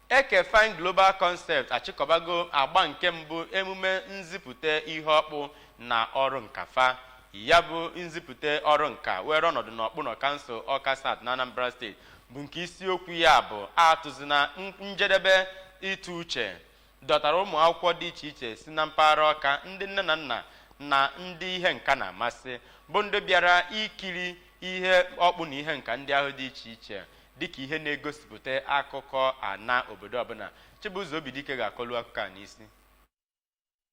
Ekefine Global Concept achịkọbago agba nke mbụ emume nzipụta ihe ọkpụ na ọrụ nka fa. Ya bụ nzipụta ọrụ nka were ọnọdụ n'Ọkpụnọ kansụl Awka South na Anambra steeti bụ nke isiokwu ya bụ atụzina njedebe ịtụ uche, dọtara ụmụ akwụkwọ dị iche iche si na mpaghara Awka, ndị nne na nna na ndị ihe nka na-amasị bụ ndị bịara ikiri ihe ọkpụ na ihe nka ndị ahụ dị iche iche dịka ihe na-egosipụta akụkọ ana obodo ọbụla. Chibuzo Obidike ga-akọlu akụkọ a n'isi.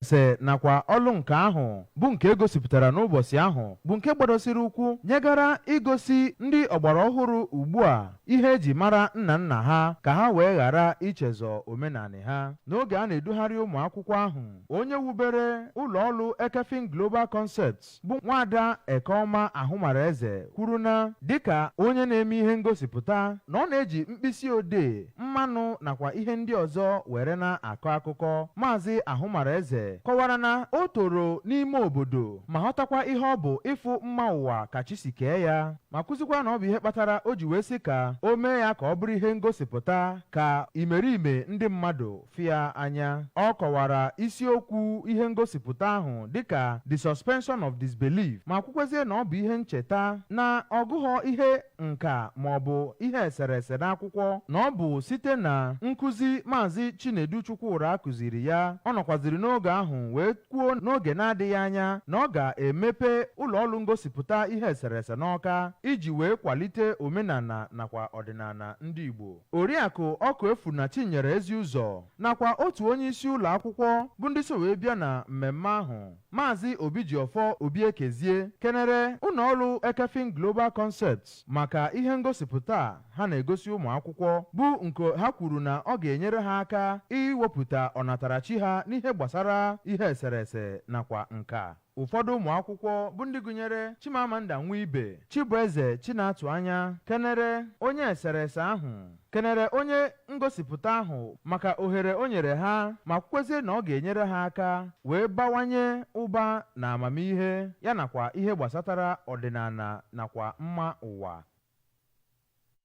Se nakwa ọlụ nke ahụ bụ nke egosipụtara n'ụbọchị ahụ bụ nke gbadosiri ụkwụ nyegara igosi ndị ọgbara ọhụrụ ugbu a ihe eji mara nna nna ha ka ha wee ghara ichezọ omenanị ha. N'oge a na-edugharị ụmụ akwụkwọ ahụ, onye wubere ụlọ ọrụ Ekefine Global Concept bụ Nwaada Ekeọma Ahụmaraeze kwuru na dịka onye na-eme ihe ngosipụta na ọ na-eji mkpịsị odee, mmanụ nakwa ihe ndị ọzọ were na-akọ akụkọ. Maazị Ahụmaraeze kọwara na o toro n'ime obodo ma ghọtakwa ihe ọ bụ ịfụ mma ụwa ka chi si kee ya, ma kụzikwa na ọ bụ ihe kpatara o ji wee sị ka o mee ya ka ọ bụrụ ihe ngosipụta ka imerime ndị mmadụ fịa anya. Ọ kọwara isiokwu ihe ngosipụta ahụ dịka The Suspension of Disbelief, ma kwukwezie na ọ bụ ihe ncheta na ọgụghọ ihe nka ma ọ bụ ihe eserese n'akwụkwọ, na ọ bụ site na nkụzi Maazị Chinedu Chukwura kụziri ya. Ọ nọkwaziri n'oge ahụ wee kwuo n'oge na-adịghị anya na ọ ga-emepe ụlọ ọrụ ngosipụta ihe eserese n'Awka iji wee kwalite omenala nakwa ọdịnala ndị Igbo. Oriakụ Ọkụefuna Chinyere Eziụzọ nakwa otu onye isi ụlọ akwụkwọ bụ ndị so wee bịa na mmemme ahụ, Maazị Obijiọfọ Obiekezie, kenere ụlọ ọrụ Ekefine Global Concept maka ihe ngosipụta ha na-egosi ụmụ akwụkwọ bụ nke ha kwuru na ọ ga-enyere ha aka iwepụta ọnatarachi ha n'ihe gbasara ihe eserese nakwa nka. Ụfọdụ ụmụ akwụkwọ bụ ndị gụnyere Chimamanda Nwibe, Chibueze Chinatụ Anya, kenere onye eserese ahụ, kenere onye ngosipụta ahụ maka ohere o nyere ha, ma kwukwezie na ọ ga-enyere ha aka wee bawanye ụba na amamihe ya nakwa ihe gbasatara ọdịnala nakwa mma ụwa.